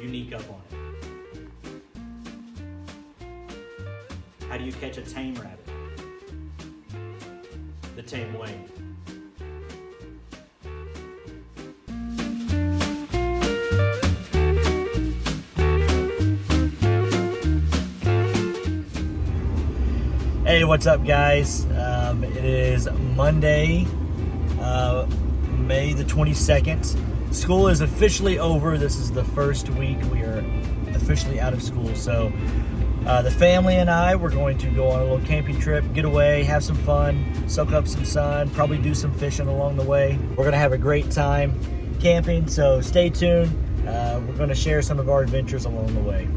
unique up on it? How do you catch a tame rabbit? The tame way. Hey, what's up, guys? It is Monday, May the 22nd. School is officially over. This is the first week we are officially out of school. So the family and I, we're going to go on a little camping trip, get away, have some fun, soak up some sun, probably do some fishing along the way. We're gonna have a great time camping, so stay tuned. We're gonna share some of our adventures along the way.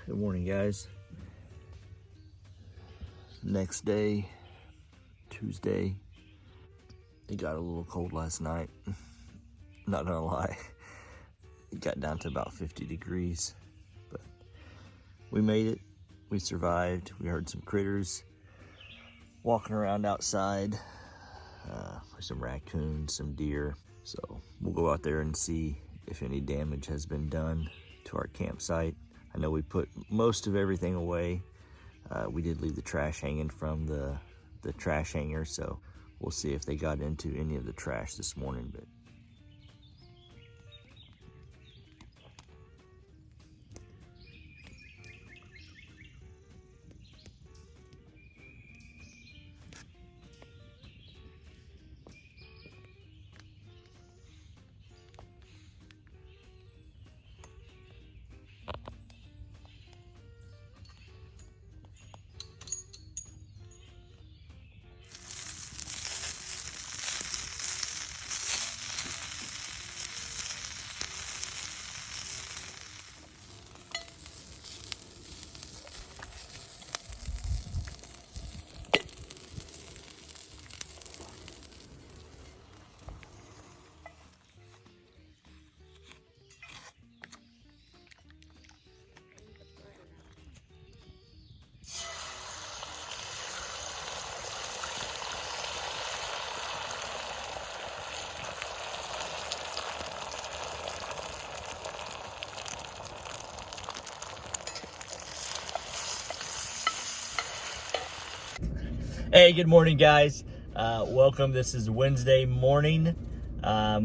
Good morning, guys. Next day, Tuesday. It got a little cold last night. Not gonna lie. It got down to about 50 degrees, but we made it. We survived. We heard some critters walking around outside. Some raccoons, some deer. So we'll go out there and see if any damage has been done to our campsite. I know we put most of everything away. We did leave the trash hanging from the trash hanger, so we'll see if they got into any of the trash this morning. But hey, good morning, guys. Welcome. This is Wednesday morning.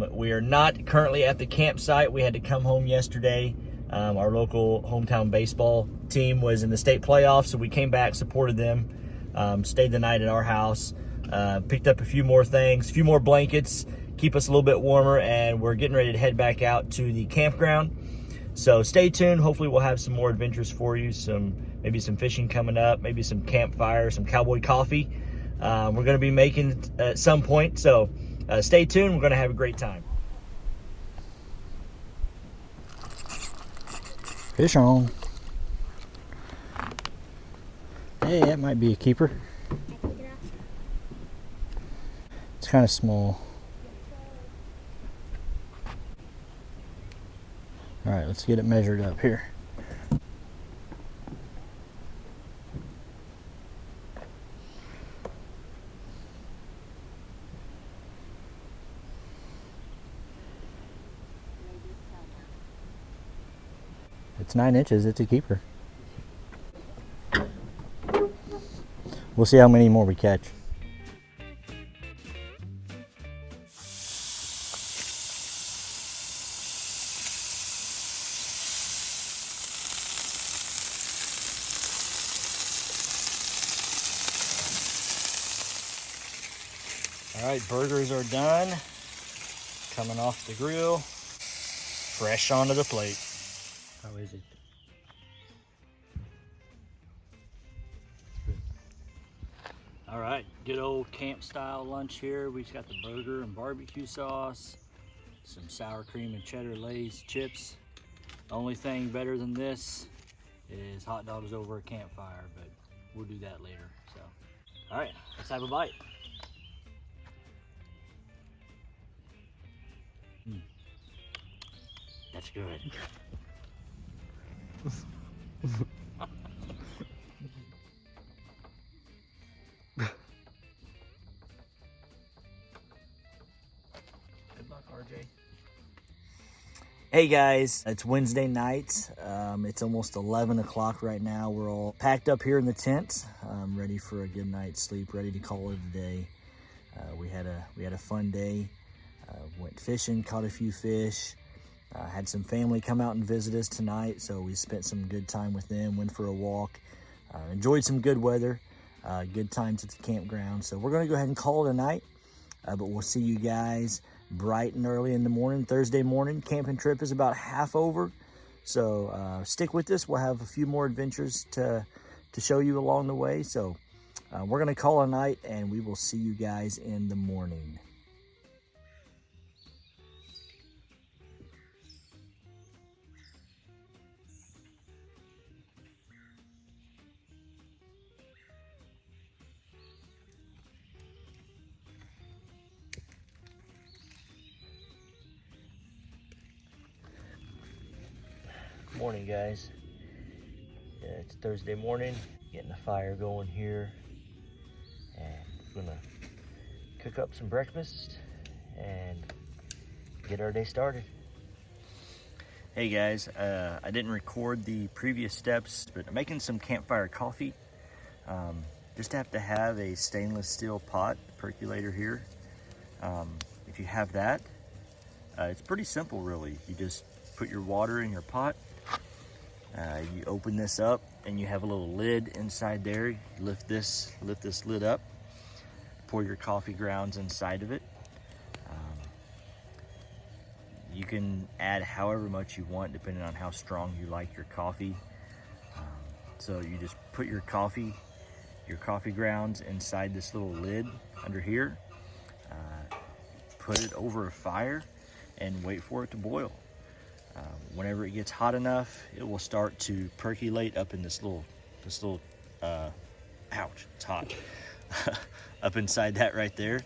We are not currently at the campsite. We had to come home yesterday. Our local hometown baseball team was in the state playoffs, so we came back, supported them, stayed the night at our house, picked up a few more things, a few more blankets, keep us a little bit warmer, and we're getting ready to head back out to the campground. So stay tuned. Hopefully we'll have some more adventures for you, maybe some fishing coming up, maybe some campfire, some cowboy coffee. We're going to be making at some point, so stay tuned. We're going to have a great time. Fish on. Hey, that might be a keeper. It's kind of small. All right, let's get it measured up here. It's 9 inches. It's a keeper. We'll see how many more we catch. All right, burgers are done. Coming off the grill, fresh onto the plate. How is it? All right, good old camp style lunch here. We've got the burger and barbecue sauce, some sour cream and cheddar Lay's chips. The only thing better than this is hot dogs over a campfire, but we'll do that later. So, all right, let's have a bite. That's good. Good luck, RJ. Hey guys, it's Wednesday night. It's almost 11 o'clock right now. We're all packed up here in the tent, ready for a good night's sleep, ready to call it a day. We had a fun day. Went fishing, caught a few fish. Had some family come out and visit us tonight, so we spent some good time with them, went for a walk, enjoyed some good weather, good times at the campground. So we're gonna go ahead and call it a night, but we'll see you guys bright and early in the morning, Thursday morning. Camping trip is about half over, so stick with us. We'll have a few more adventures to show you along the way. So we're gonna call it a night, and we will see you guys in the morning. Morning, guys. Yeah, it's Thursday morning. Getting a fire going here, and gonna cook up some breakfast and get our day started. Hey guys, I didn't record the previous steps, but I'm making some campfire coffee. Just have to have a stainless steel pot percolator here. If you have that, it's pretty simple really. You just put your water in your pot. You open this up and you have a little lid inside there. You lift this lid up, pour your coffee grounds inside of it. You can add however much you want depending on how strong you like your coffee. So you just put your coffee grounds inside this little lid under here, put it over a fire and wait for it to boil. Whenever it gets hot enough, it will start to percolate up in this little ouch, it's hot. Up inside that right there.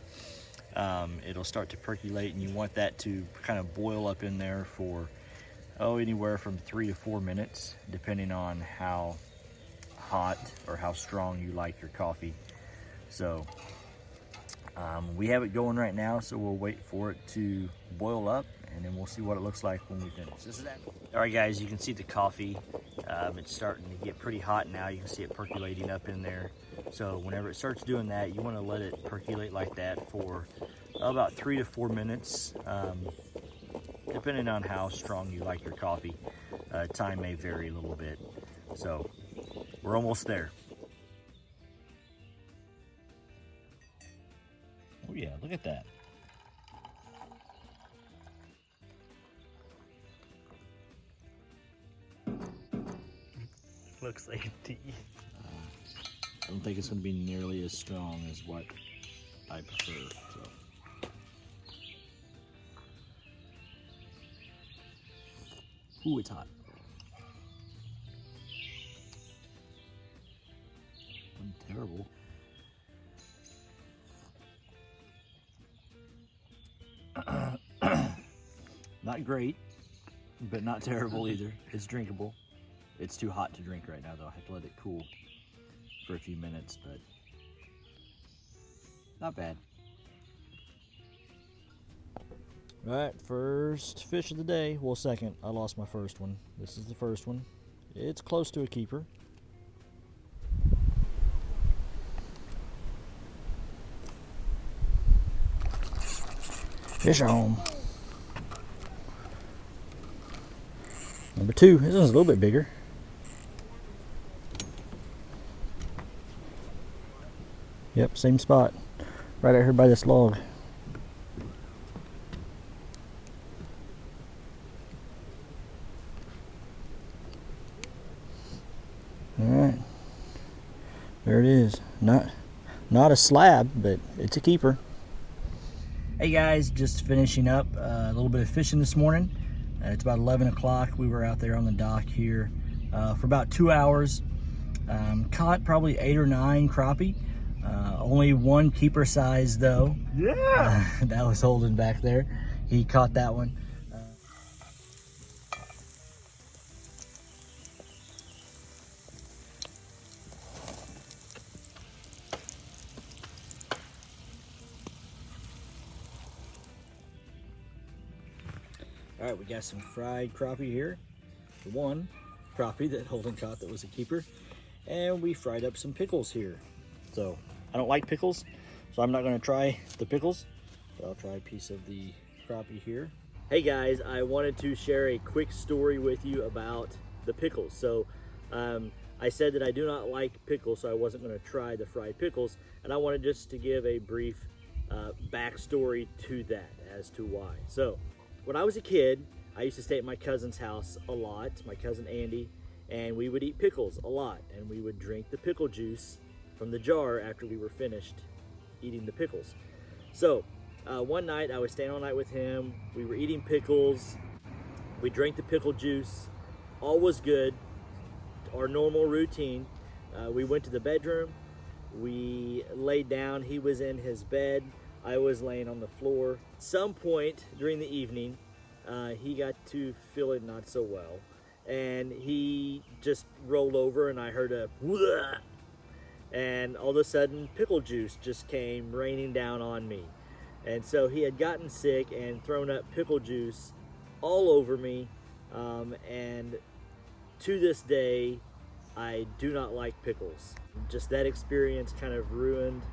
It'll start to percolate, and you want that to kind of boil up in there for anywhere from 3 to 4 minutes, depending on how hot or how strong you like your coffee. So we have it going right now, so we'll wait for it to boil up, and then we'll see what it looks like when we finish. All right, guys, you can see the coffee. It's starting to get pretty hot now. You can see it percolating up in there. So whenever it starts doing that, you want to let it percolate like that for about 3 to 4 minutes, depending on how strong you like your coffee. Time may vary a little bit. So we're almost there. Oh yeah, look at that. Looks like a tea. I don't think it's going to be nearly as strong as what I prefer. So. Ooh, it's hot. terrible. Not great, but not terrible either. It's drinkable. It's too hot to drink right now though. I have to let it cool for a few minutes, but not bad. All right, first fish of the day. Well, second. I lost my first one. This is the first one. It's close to a keeper. Fish on. Number 2. This one's a little bit bigger. Yep, same spot. Right out here by this log. Alright. There it is. Not a slab, but it's a keeper. Hey guys, just finishing up a little bit of fishing this morning. It's about 11 o'clock. We were out there on the dock here for about 2 hours. Caught probably 8 or 9 crappie. Only one keeper size though. Yeah. That was Holden back there. He caught that one. All right, we got some fried crappie here. The one crappie that Holden caught that was a keeper. And we fried up some pickles here. So I don't like pickles, so I'm not gonna try the pickles. So I'll try a piece of the crappie here. Hey guys, I wanted to share a quick story with you about the pickles. So I said that I do not like pickles, so I wasn't gonna try the fried pickles. And I wanted just to give a brief backstory to that as to why. So when I was a kid, I used to stay at my cousin's house a lot, my cousin Andy, and we would eat pickles a lot, and we would drink the pickle juice from the jar after we were finished eating the pickles. So one night I was staying all night with him, we were eating pickles, we drank the pickle juice, all was good, our normal routine. We went to the bedroom, we laid down, he was in his bed, I was laying on the floor. At some point during the evening, he got to feeling not so well, and he just rolled over, and I heard a whoa, and all of a sudden pickle juice just came raining down on me. And so he had gotten sick and thrown up pickle juice all over me, and to this day I do not like pickles. Just that experience kind of ruined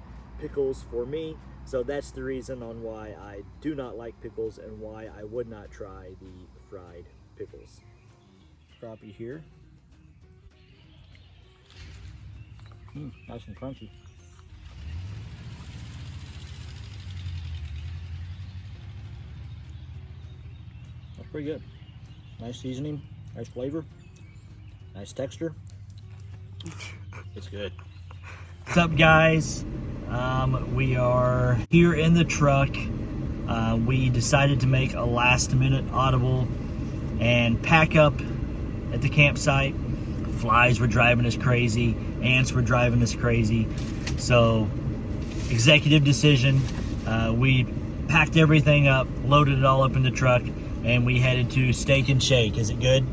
pickles for me. So that's the reason on why I do not like pickles and why I would not try the fried pickles. Crappie here. Nice and crunchy. That's pretty good. Nice seasoning, nice flavor, nice texture. It's good. What's up, guys? We are here in the truck. We decided to make a last-minute audible and pack up at the campsite. Flies were driving us crazy. Ants were driving us crazy. So, executive decision. We packed everything up, loaded it all up in the truck, and we headed to Steak and Shake. Is it good?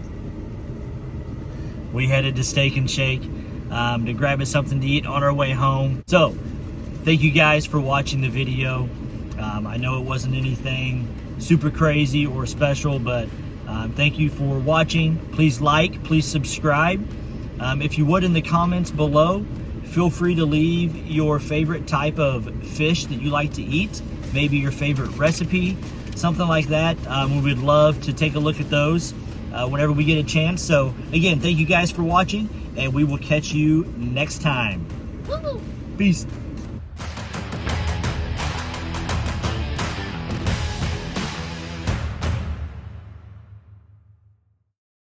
We headed to Steak and Shake to grab us something to eat on our way home. So, thank you guys for watching the video. I know it wasn't anything super crazy or special, but thank you for watching. Please like, please subscribe. If you would, in the comments below, feel free to leave your favorite type of fish that you like to eat, maybe your favorite recipe, something like that. We would love to take a look at those whenever we get a chance. So again, thank you guys for watching, and we will catch you next time. Peace.